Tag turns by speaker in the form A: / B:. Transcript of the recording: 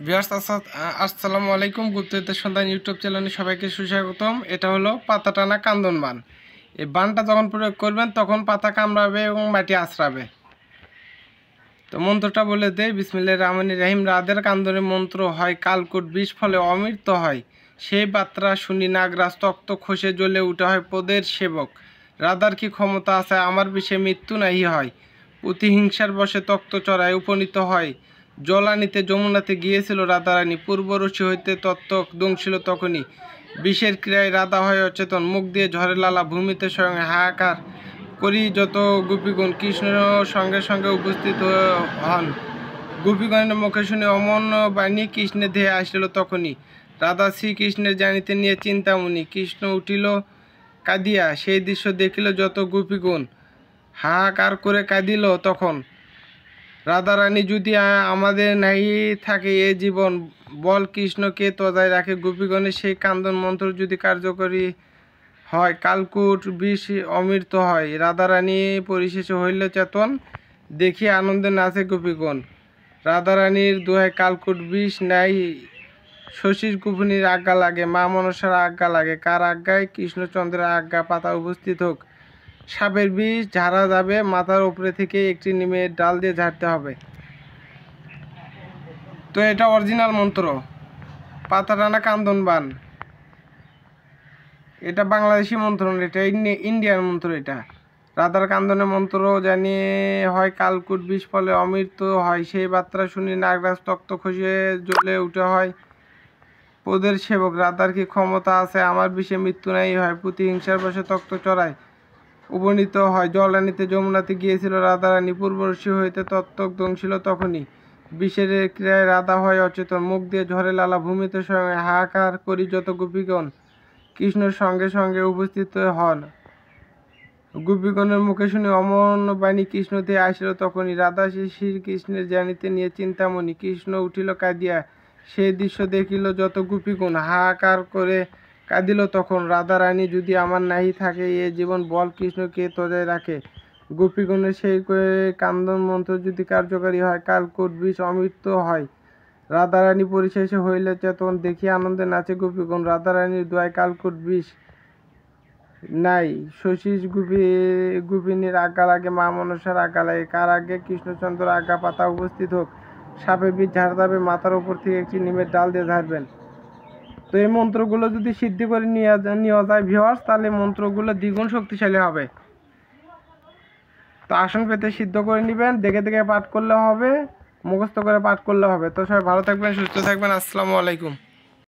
A: Viewers আসসালামু আলাইকুম। গুপ্তবিদ্যার সন্ধান ইউটিউব চ্যানেলে সবাইকে সুস্বাগতম। এটা হলো পাতা টানা কান্দন বান। এই বানটা যখন প্রয়োগ করবেন তখন পাতা কামড়াবে এবং মাটি আছড়াবে। তো মন্ত্রটা বলে দেয়, বিসমিল্লাহির রহমানির রহিম। রাদের কান্দনের মন্ত্র হয় কালকুট বিষ ফলে অমৃত্যু হয়, সেই বার্তা শুনি নাগরাজ তক্ত খসে জ্বলে উঠে হয় পদের সেবক। রাধার কি ক্ষমতা আছে আমার বিষে মৃত্যু নাহি হয়, প্রতিহিংসার বসে তক্ত চড়ায় উপনীত হয়। জলানিতে যমুনাতে গিয়েছিল রাধারানী, পূর্বরশি হইতে তত্ত্ব দংশিল তখনই। বিষের ক্রিয়ায় রাধা হয় অচেতন, মুখ দিয়ে ঝরে লালা, ভূমিতে স্বয়ং হাহাকার করি যত গোপীগণ। কৃষ্ণ সঙ্গে সঙ্গে উপস্থিত হন, গোপীগণের মুখে শুনে অমন বাণী কৃষ্ণের দেহে আসিল তখনই। রাধা শ্রীকৃষ্ণের জানিতে নিয়ে চিন্তামণি, কৃষ্ণ উঠিল কাঁদিয়া, সেই দৃশ্য দেখিল যত গোপীগণ, হাহাকার করে কাঁদিল তখন। রাধারানী যদি আমাদের নাই থাকে এ জীবন, বল কৃষ্ণকে তজায় রাখে গোপীগণের সেই কান্দন মন্ত্র যদি কার্যকরী হয়, কালকুট বিষ অমৃত হয়। রাধারানী পরিশেষে হইল চেতন, দেখি আনন্দে নাচে গোপীগণ। রাধারানীর দোহায় কালকুট বিষ নাই, শশীর কুপুনির আজ্ঞা লাগে, মা মনসার আজ্ঞা লাগে। কার আজ্ঞায়? কৃষ্ণচন্দ্রের আজ্ঞা। পাতা উপস্থিত হোক, সাপের বিষ ঝাড়া যাবে, মাথার উপরে থেকে একটি নিমের ডাল দিয়ে ঝাড়তে হবে। তো এটা অরিজিনাল মন্ত্র, পাতা টানা কান্দন বান। এটা বাংলাদেশি মন্ত্র না, এটা ইন্ডিয়ান মন্ত্র। এটা রাধার কান্দনের মন্ত্র জানিয়ে হয় কালকুট বিষ ফলে অমৃত্যু হয়, সেই বার্তা শুনি নাগরাজ তক্ত খসে জ্বলে উঠে হয় পদের সেবক। রাধার কি ক্ষমতা আছে আমার বিষে মৃত্যু নাই হয়, প্রতিহিংসার বসে তক্ত চড়ায় উপনীত হয়। জলানিতে যমুনাতে গিয়েছিল রাধারানী, পূর্বরশি হইতে তত্ত্ব দংশিল তখনই। বিষের ক্রিয়ায় রাধা হয় অচেতন, মুখ দিয়ে ঝরে লালা, ভূমিতে স্বয়ং হাহাকার করি যত গোপীগণ। কৃষ্ণের সঙ্গে সঙ্গে উপস্থিত হন, গোপীগণের মুখে শুনে অমন বাণী কৃষ্ণ দিয়ে আসিল তখনই। রাধা শ্রীকৃষ্ণের জানিতে নিয়ে চিন্তামণি, কৃষ্ণ উঠিল কাঁদিয়া, সেই দৃশ্য দেখিল যত গোপীগণ, হাহাকার করে কাঁদিল তখন। রাধারানী যদি আমার নাহি থাকে এ জীবন, বল কৃষ্ণকে তজায় রাখে গোপীগণের সেই কান্দন মন্ত্র যদি কার্যকারী হয়, কালকুট বিষ অমৃত্যু হয়। রাধারানী পরিশেষে হইলে চেতন, দেখি আনন্দে নাচে গোপীগণ। রাধারানীর দোয়ায় কালকুট বিষ নাই, শশী গোপিনীর আজ্ঞা লাগে, মা মনসার আজ্ঞা লাগে। কার আগে? কৃষ্ণচন্দ্র আজ্ঞা। পাতা উপস্থিত হোক, সাপে বিষ ঝাড় যাবে, মাথার উপর থেকে একটি নিমের ডাল দিয়ে ঝাড়বেন। তো এই মন্ত্রগুলো যদি সিদ্ধি করে নেওয়া যায় ভিউয়ার্স, তাহলে মন্ত্রগুলো দ্বিগুণ শক্তিশালী হবে। তো আসন পেতে সিদ্ধ করে নেবেন, দেখে দেখে পাঠ করলে হবে, মুখস্থ করে পাঠ করলে হবে। তো সবাই ভালো থাকবেন, সুস্থ থাকবেন। আসসালামু আলাইকুম।